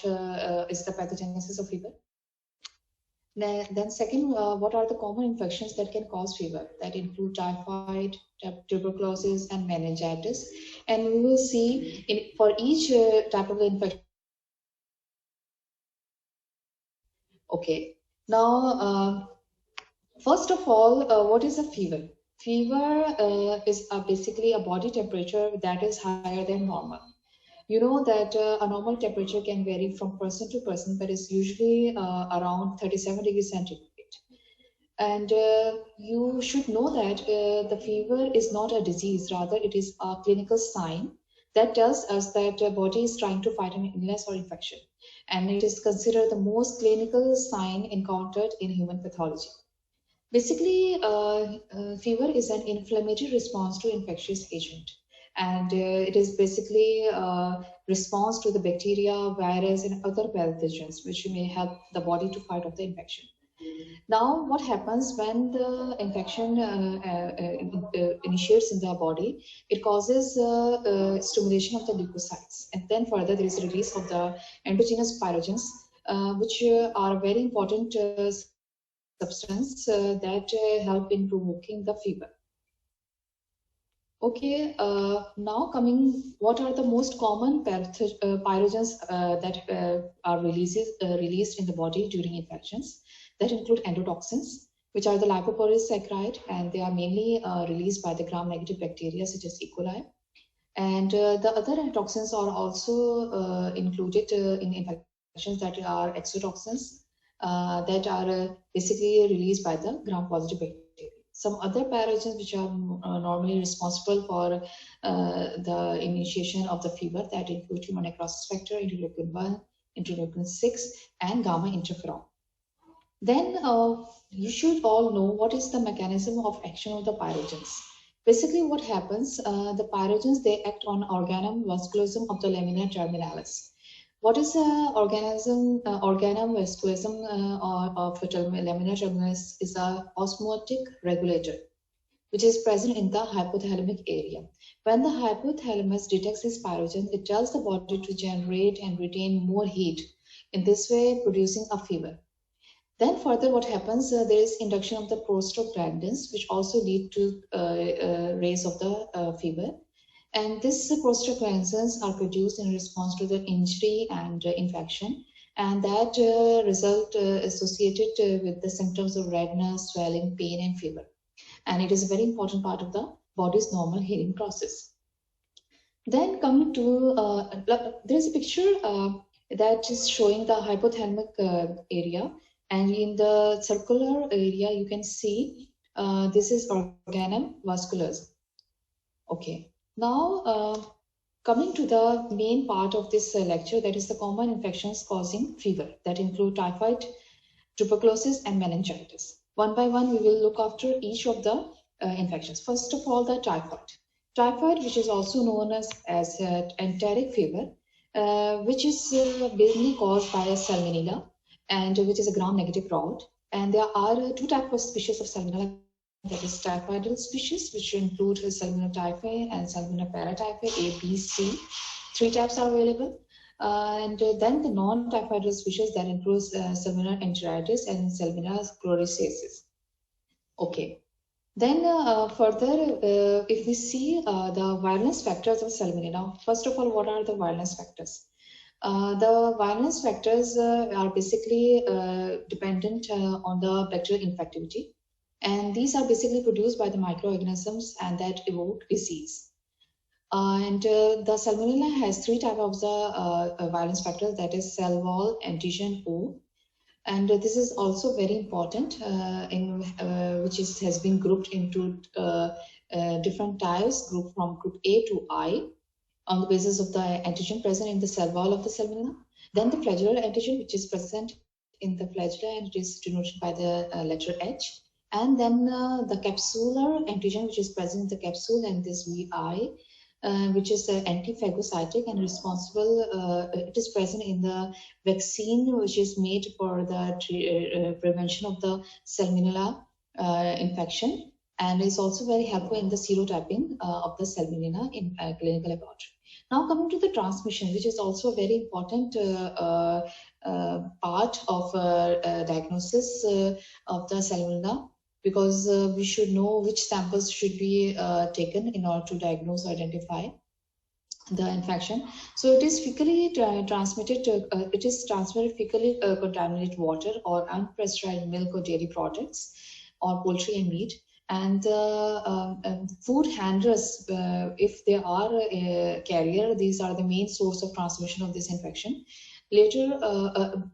what is the pathogenesis of fever. Then second, what are the common infections that can cause fever? That include typhoid, tuberculosis, and meningitis. And we will see for each type of infection. Okay, now first of all, what is a fever? Fever is basically a body temperature that is higher than normal. You know that a normal temperature can vary from person to person, but it's usually around 37 degrees centigrade. And you should know that the fever is not a disease, rather it is a clinical sign that tells us that the body is trying to fight an illness or infection. And it is considered the most clinical sign encountered in human pathology. Basically, fever is an inflammatory response to infectious agent. And it is basically a response to the bacteria, virus, and other pathogens, which may help the body to fight off the infection. Now, what happens when the infection initiates in the body? It causes stimulation of the leukocytes, and then further there is release of the endogenous pyrogens, which are very important substance that help in provoking the fever. Okay, now coming, what are the most common pyrogens that are released in the body during infections? That include endotoxins, which are the lipopolysaccharide, and they are mainly released by the gram-negative bacteria such as E. coli. And the other endotoxins are also included in infections that are exotoxins that are basically released by the gram-positive bacteria. Some other pathogens which are normally responsible for the initiation of the fever, that include human necrosis factor, interleukin 1, interleukin 6, and gamma interferon. Then you should all know what is the mechanism of action of the pyrogens. Basically what happens, the pyrogens, they act on organum vasculosum of the lamina terminalis. What is organum vasculosum of lamina terminalis? Is a osmotic regulator, which is present in the hypothalamic area. When the hypothalamus detects this pyrogen, it tells the body to generate and retain more heat, in this way producing a fever. Then further what happens, there is induction of the prostaglandins, which also lead to raise of the fever. And these prostaglandins are produced in response to the injury and infection, and that result associated with the symptoms of redness, swelling, pain, and fever. And it is a very important part of the body's normal healing process. Then coming to, there is a picture that is showing the hypothalamic area. And in the circular area, you can see this is organum vasculosum. Okay. Now, coming to the main part of this lecture, that is the common infections causing fever that include typhoid, tuberculosis, and meningitis. One by one, we will look after each of the infections. First of all, the typhoid. Typhoid, which is also known as enteric fever, which is mainly caused by a salmonella, and which is a gram-negative route. And there are two types of species of salmonella. That is typhoidal species, which include Salmonella typhi and Salmonella paratyphi, A, B, C. 3 types are available. And then the non-typhoidal species that includes Salmonella enteritis and Salmonella chlorhexis. Okay. Then further, if we see the virulence factors of Salmonella, first of all, what are the virulence factors? The virulence factors are basically dependent on the bacterial infectivity. And these are basically produced by the microorganisms and that evoke disease. And the Salmonella has 3 types of the virulence factors, that is cell wall, antigen, O. And this is also very important, which has been grouped into different types, grouped from group A to I, on the basis of the antigen present in the cell wall of the Salmonella. Then the flagellar antigen, which is present in the flagella, and it is denoted by the letter H. And then the capsular antigen, which is present in the capsule, and this VI, which is anti-phagocytic and responsible. It is present in the vaccine, which is made for the prevention of the Salmonella infection, and is also very helpful in the serotyping of the Salmonella in clinical laboratory. Now coming to the transmission, which is also a very important part of diagnosis of the salmonella, because we should know which samples should be taken in order to diagnose or identify the infection. So it is fecally transmitted. It is transmitted fecally contaminated water or unpasteurized milk or dairy products or poultry and meat. And food handlers, if they are a carrier, these are the main source of transmission of this infection. Later,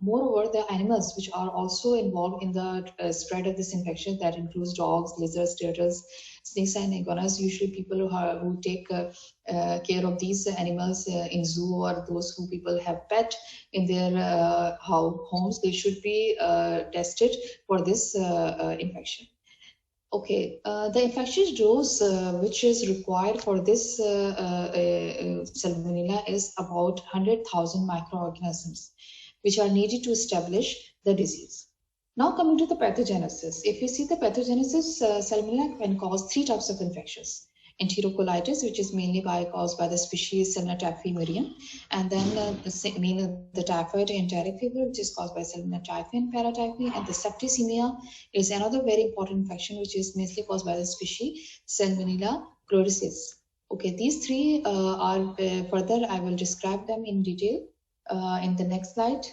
moreover, the animals which are also involved in the spread of this infection, that includes dogs, lizards, turtles, snakes, and iguanas. Usually, people who take care of these animals in zoo, or those who people have pet in their homes, they should be tested for this infection. Okay, the infectious dose which is required for this salmonella is about 100,000 microorganisms, which are needed to establish the disease. Now coming to the pathogenesis. If you see the pathogenesis, salmonella can cause 3 types of infections. Enterocolitis, which is mainly caused by the species Salmonella typhi murium, and then the typhoid enteric fever, which is caused by Salmonella typhi and paratyphi, and the septicemia is another very important infection, which is mainly caused by the species Salmonella chlorosis. Okay, these 3 are further, I will describe them in detail in the next slide.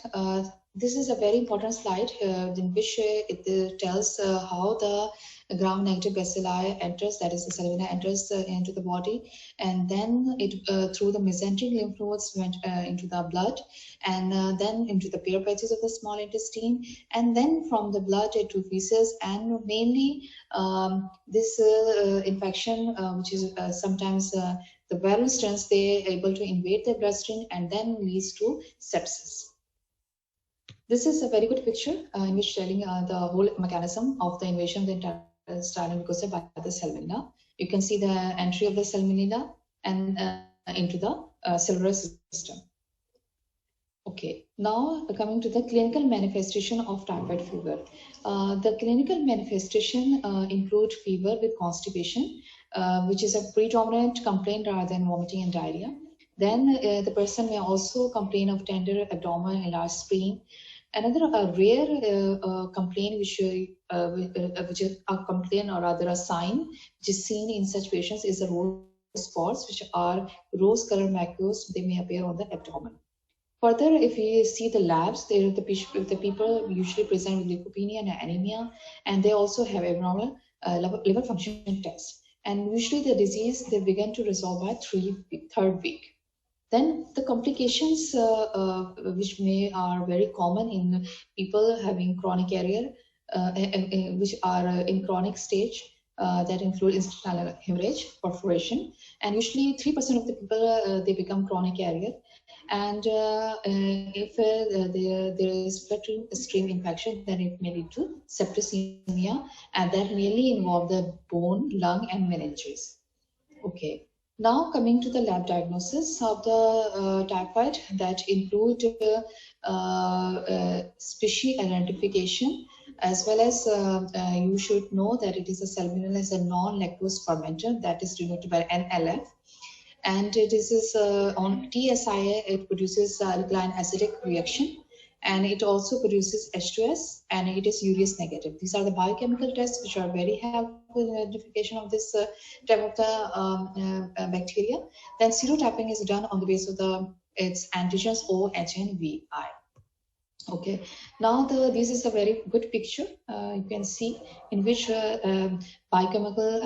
This is a very important slide in which it tells how the gram-negative bacilli enters, that is the salmonella enters into the body, and then it through the mesenteric lymph nodes went into the blood, and then into the pale patches of the small intestine, and then from the blood to feces, and mainly this infection, which is sometimes the viral strains, they are able to invade the bloodstream and then leads to sepsis. This is a very good picture in which telling the whole mechanism of the invasion of the intestinal mucosa by the salmonella. You can see the entry of the salmonella and into the cellular system. Okay, now coming to the clinical manifestation of typhoid fever. The clinical manifestation include fever with constipation, which is a predominant complaint rather than vomiting and diarrhea. Then the person may also complain of tender abdomen, enlarged spleen. Another rare complaint, which is a complaint or rather a sign which is seen in such patients, is the rose spots, which are rose-colored macules. They may appear on the abdomen. Further, if you see the labs, the people usually present with leukopenia and anemia, and they also have abnormal liver function tests. And usually the disease, they begin to resolve by third week. Then the complications which are very common in people having chronic carrier, which are in chronic stage, that include intestinal hemorrhage, perforation, and usually 3% of the people they become chronic carrier. And if there is bloodstream infection, then it may lead to septicemia, and that mainly involve the bone, lung, and meninges. Okay. Now coming to the lab diagnosis of the typhoid, that include species identification, as well as you should know that it is a salmonella is a non-lactose fermenter, that is denoted by NLF. And this is on TSIA, it produces alkaline acidic reaction, and it also produces H2S, and it is urease negative. These are the biochemical tests which are very helpful in identification of this type of the bacteria. Then serotyping is done on the basis of its antigens O, H, and VI. Okay, now this is a very good picture you can see, in which biochemical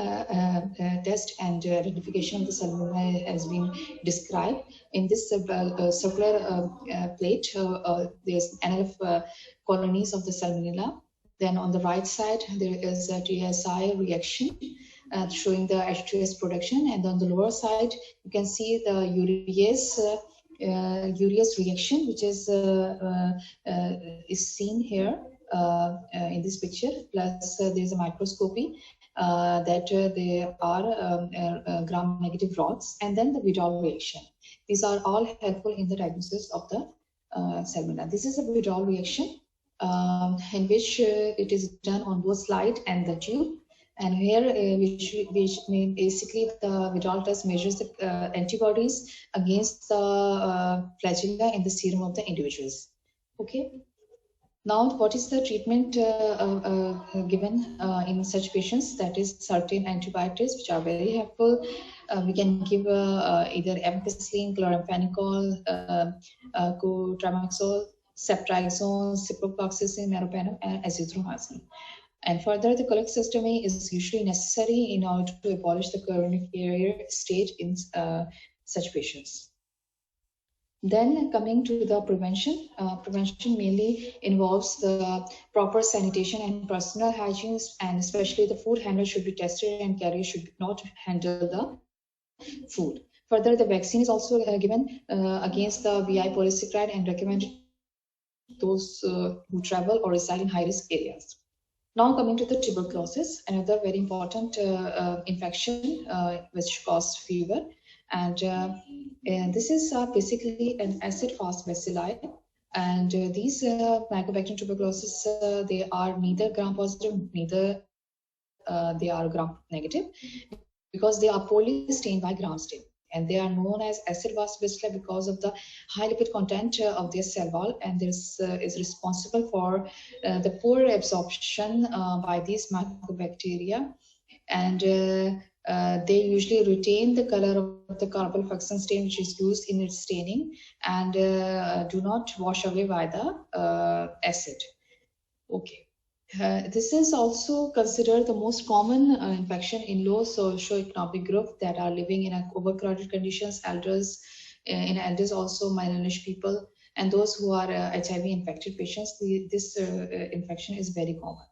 test and identification of the salmonella has been described. In this circular plate, there's NLF colonies of the salmonella. Then on the right side, there is a TSI reaction showing the H2S production, and on the lower side, you can see the urease reaction, which is seen here in this picture. Plus, there is a microscopy that there are gram-negative rods, and then the Vidal reaction. These are all helpful in the diagnosis of the salmonella. This is a Vidal reaction in which it is done on both slide and the tube. And here, which mean basically the Vidal test measures the antibodies against the flagella in the serum of the individuals. Okay. Now, what is the treatment given in such patients? That is certain antibiotics, which are very helpful. We can give either ampicillin, chloramphenicol, cotrimoxazole, ceftriaxone, ciprofloxacin, meropenem, and azithromycin. And further, the cholecystectomy is usually necessary in order to abolish the coronary carrier stage in such patients. Then coming to the prevention, prevention mainly involves the proper sanitation and personal hygiene, and especially the food handler should be tested and carrier should not handle the food. Further, the vaccine is also given against the VI polysaccharide and recommended those who travel or reside in high-risk areas. Now coming to the tuberculosis, another very important infection which causes fever. And this is basically an acid-fast bacilli. And these Mycobacterium tuberculosis, they are neither gram-positive, neither they are gram-negative, because they are poorly stained by gram stain. And they are known as acid-fast bacilli because of the high lipid content of their cell wall, and this is responsible for the poor absorption by these mycobacteria. And they usually retain the color of the carbofluorescent stain which is used in its staining, and do not wash away by the acid. Okay. This is also considered the most common infection in low socioeconomic group that are living in overcrowded conditions, elders, in elders also malnourished people, and those who are HIV infected patients. This infection is very common.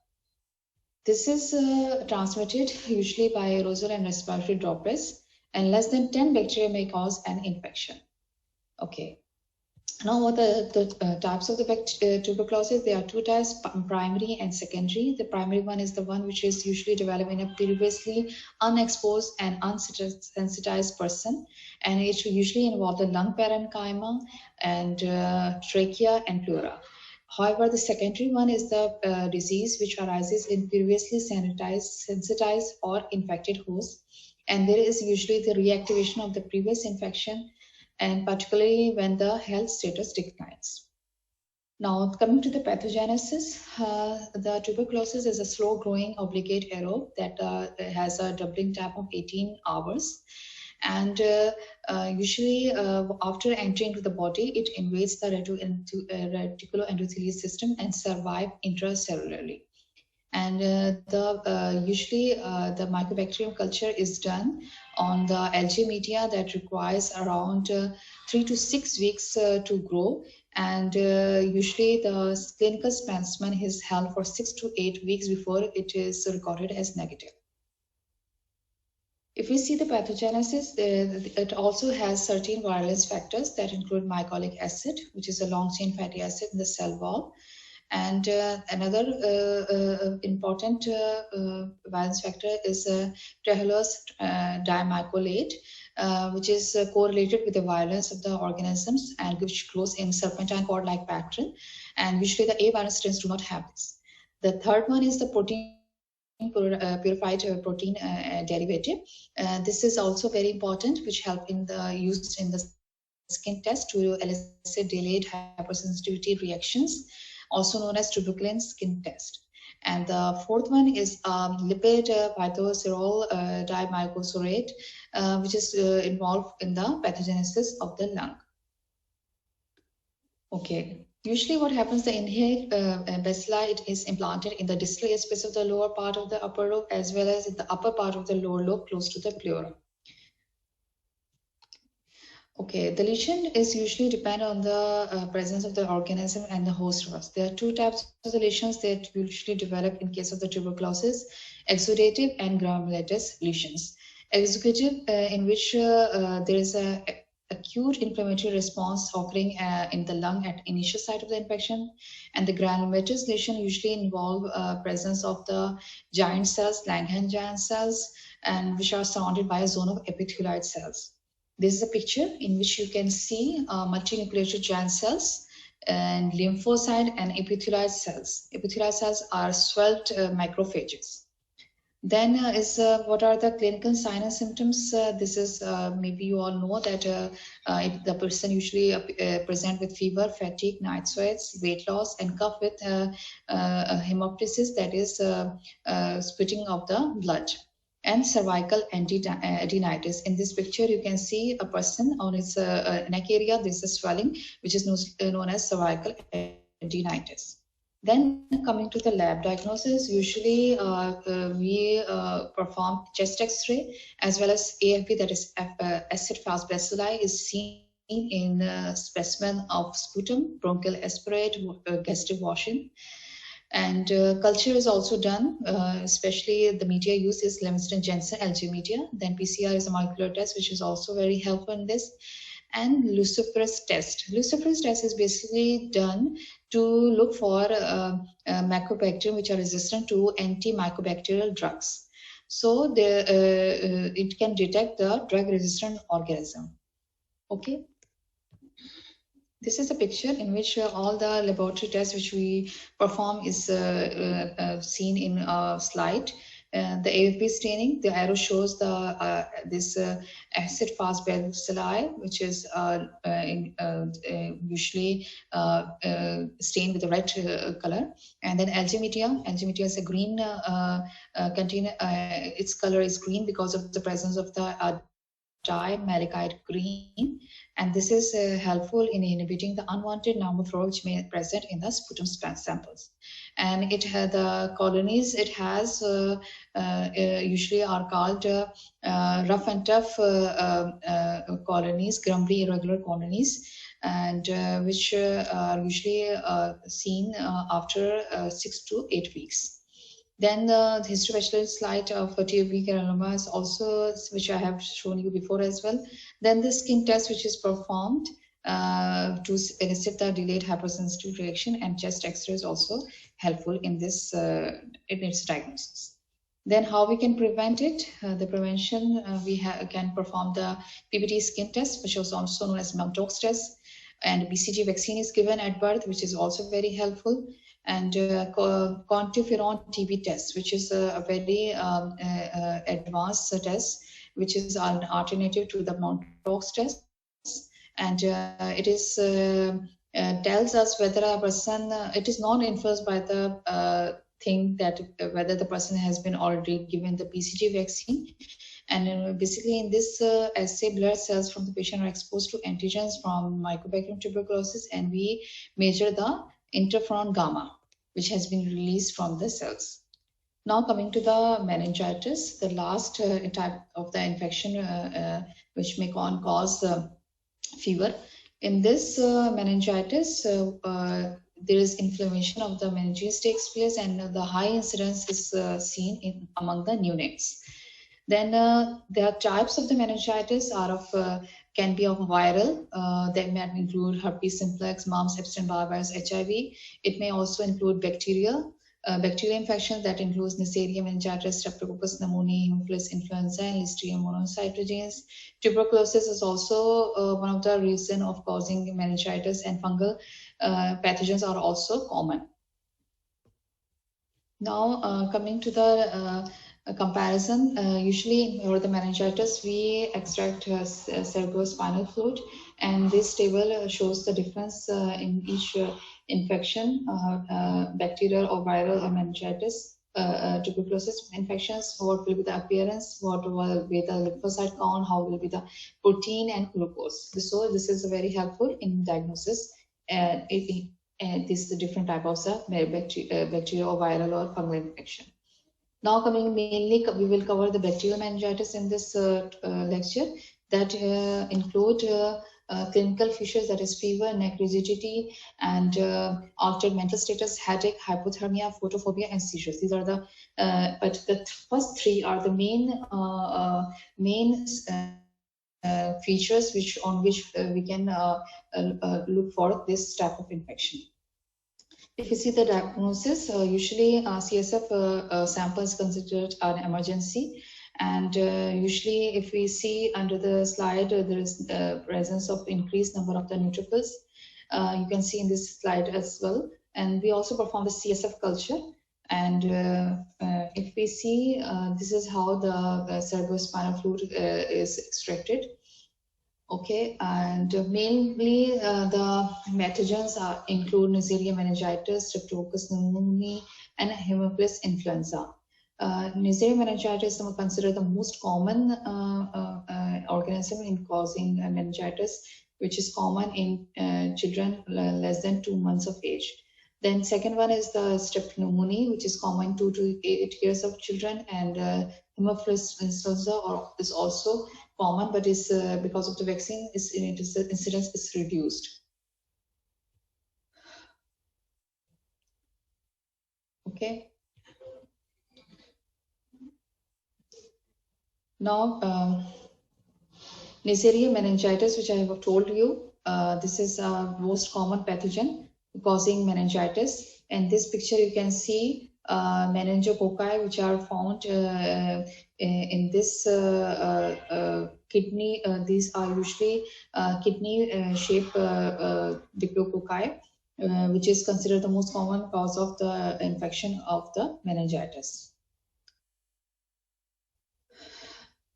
This is transmitted usually by aerosol and respiratory droplets, and less than 10 bacteria may cause an infection. Okay. Now, what are the types of the tuberculosis? There are two types, primary and secondary. The primary one is the one which is usually developed in a previously unexposed and unsensitized person, and it usually involves the lung parenchyma and trachea and pleura. However, the secondary one is the disease which arises in previously sensitized or infected hosts, and there is usually the reactivation of the previous infection, and particularly when the health status declines. Now, coming to the pathogenesis, the tuberculosis is a slow-growing obligate aerobe that has a doubling time of 18 hours. And usually after entering into the body, it invades the reticuloendothelial system and survive intracellularly. And usually the mycobacterium culture is done on the algae media that requires around 3 to 6 weeks to grow. And usually the clinical specimen is held for 6 to 8 weeks before it is recorded as negative. If we see the pathogenesis, it also has certain virulence factors that include mycolic acid, which is a long-chain fatty acid in the cell wall. And another important valence factor is trehalose dimycolate, which is correlated with the violence of the organisms and which grows in serpentine cord-like pattern. And usually the A virus strains do not have this. The third one is the protein purified protein derivative. This is also very important, which help in the used in the skin test to elicit delayed hypersensitivity reactions, also known as tuberculin skin test. And the fourth one is lipid pythocerol dimycosurate, which is involved in the pathogenesis of the lung. Okay. Usually what happens, the inhaled bacilli, it is implanted in the distal space of the lower part of the upper lobe as well as in the upper part of the lower lobe close to the pleura. Okay, the lesion is usually depend on the presence of the organism and the host host. There are two types of the lesions that usually develop in case of the tuberculosis: exudative and granulomatous lesions. Exudative, in which there is a acute inflammatory response occurring in the lung at initial site of the infection, and the granulomatous lesion usually involve presence of the giant cells, Langerhans giant cells, and which are surrounded by a zone of epithelioid cells. This is a picture in which you can see multinucleated giant cells and lymphocyte and epithelioid cells. Epithelioid cells are swelled macrophages. Then what are the clinical signs and symptoms? This is maybe you all know that the person usually present with fever, fatigue, night sweats, weight loss, and cough with hemoptysis, that is spitting of the blood, and cervical adenitis. In this picture, you can see a person on his neck area. This is swelling, which is known as cervical adenitis. Then coming to the lab diagnosis, usually we perform chest X-ray as well as AFB, that is acid-fast bacilli, is seen in specimen of sputum, bronchial aspirate, gastric washing. And culture is also done, especially the media used is Levinson-Jensen LG media. Then PCR is a molecular test, which is also very helpful in this. And luciferase test. Luciferase test is basically done to look for mycobacterium which are resistant to antimycobacterial drugs. So it can detect the drug-resistant organism. Okay. This is a picture in which all the laboratory tests which we perform is seen in a slide. The AFB staining, the arrow shows the this acid-fast bacilli, which is usually stained with a red color. And then Algemitia is a green container. Its color is green because of the presence of the dimalachite green, and this is helpful in inhibiting the unwanted pneumothorax which may present in the sputum samples. And it has the colonies it has usually are called rough and tough colonies, grumbly irregular colonies, and which are usually seen after 6 to 8 weeks. Then the histobacterial slide of TB granuloma is also, which I have shown you before as well. Then the skin test, which is performed to elicit the delayed hypersensitive reaction, and chest X-ray is also helpful in this in its diagnosis. Then how we can prevent it? The prevention, we can perform the PBT skin test, which is also known as mumps test, and BCG vaccine is given at birth, which is also very helpful. And quantiferon TB test, which is a very advanced test, which is an alternative to the mumps test, and it is tells us whether a person, it is not influenced by the thing that whether the person has been already given the BCG vaccine. And basically in this assay, blood cells from the patient are exposed to antigens from Mycobacterium tuberculosis, and we measure the interferon gamma, which has been released from the cells. Now coming to the meningitis, the last type of the infection which may cause fever. In this meningitis, there is inflammation of the meninges takes place, and the high incidence is seen among the neonates. Then the types of the meningitis are of can be of viral. They may include herpes simplex, mumps, Epstein-Barr virus, HIV. It may also include bacterial infection that includes Neisseria meningitis, Streptococcus pneumoniae, Haemophilus influenza, and Listeria monocytogenes. Tuberculosis is also one of the reasons of causing meningitis, and fungal pathogens are also common. Now coming to the comparison, usually for the meningitis, we extract cerebrospinal fluid, and this table shows the difference in each infection, bacterial or viral or meningitis, tuberculosis infections, what will be the appearance, what will be the lymphocyte count, how will be the protein and glucose. So this is very helpful in diagnosis. This is the different type of bacterial or viral or fungal infection. Now coming mainly, we will cover the bacterial meningitis in this lecture, that include clinical features, that is fever, neck rigidity, and altered mental status, headache, hypothermia, photophobia, and seizures. These are the, but the first three are the main features on which we can look for this type of infection. If you see the diagnosis, usually CSF sample is considered an emergency, and usually if we see under the slide, there is the presence of increased number of the neutrophils. You can see in this slide as well. And we also perform the CSF culture, And if we see, this is how the cerebrospinal fluid is extracted. Okay, and mainly the pathogens include Neisseria meningitis, Streptococcus pneumoniae, and Haemophilus influenza. Neisseria meningitis is considered the most common organism in causing meningitis, which is common in children less than 2 months of age. Then second one is the strep pneumoniae, which is common 2 to 8 years of children, and Haemophilus influenza is also common, but is because of the vaccine, incidence is reduced. Okay. Now, Neisseria meningitis, which I have told you, this is a most common pathogen causing meningitis. And this picture you can see meningococci, which are found in this kidney. These are usually kidney-shaped diplococci, which is considered the most common cause of the infection of the meningitis.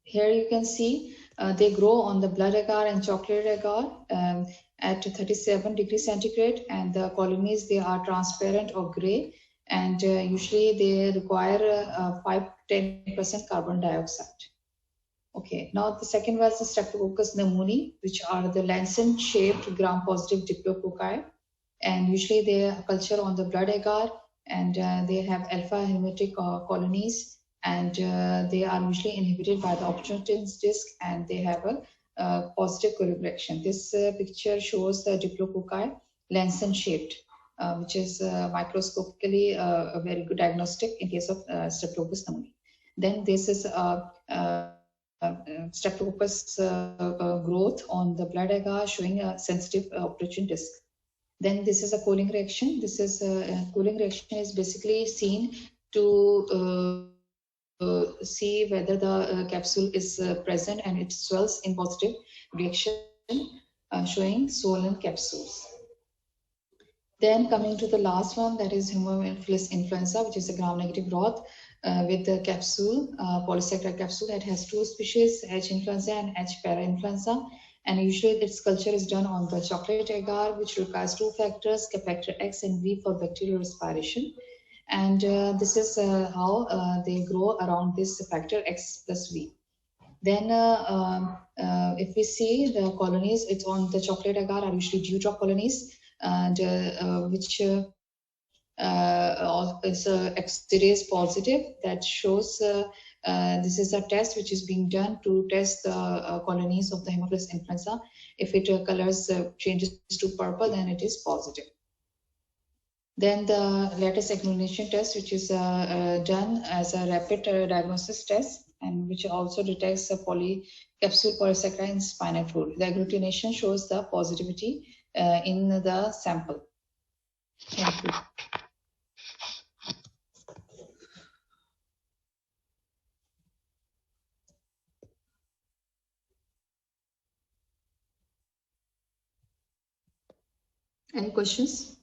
Here you can see they grow on the blood agar and chocolate agar at 37 degrees centigrade, and the colonies, they are transparent or gray, and usually they require 5-10% carbon dioxide. Okay, now the second was the Streptococcus pneumoniae, which are the lancet-shaped gram-positive diplococci, and usually they culture on the blood agar, and they have alpha hemolytic colonies, and they are usually inhibited by the opportunist disc, and they have a positive correlation. This picture shows the diplococci lancet-shaped, which is microscopically a very good diagnostic in case of Streptococcus pneumoniae. Then this is Streptococcus growth on the blood agar showing a sensitive opportun disc. Then this is a cooling reaction. This is a cooling reaction is basically seen to see whether the capsule is present, and it swells in positive reaction, showing swollen capsules. Then coming to the last one, that is Haemophilus influenza, which is a gram-negative broth with the capsule, polysaccharide capsule that has 2 species, H. influenza and H. para-influenza. And usually its culture is done on the chocolate agar, which requires 2 factors, factor X and V for bacterial respiration. And this is how they grow around this factor X plus V. Then if we see the colonies, it's on the chocolate agar are usually dewdrop colonies, and which is X-series positive that shows this is a test which is being done to test the colonies of the Haemophilus influenza. If it colors changes to purple, then it is positive. Then the latest agglutination test, which is done as a rapid diagnosis test, and which also detects a capsule polysaccharide in spinal fluid. The agglutination shows the positivity in the sample. Thank you. Any questions?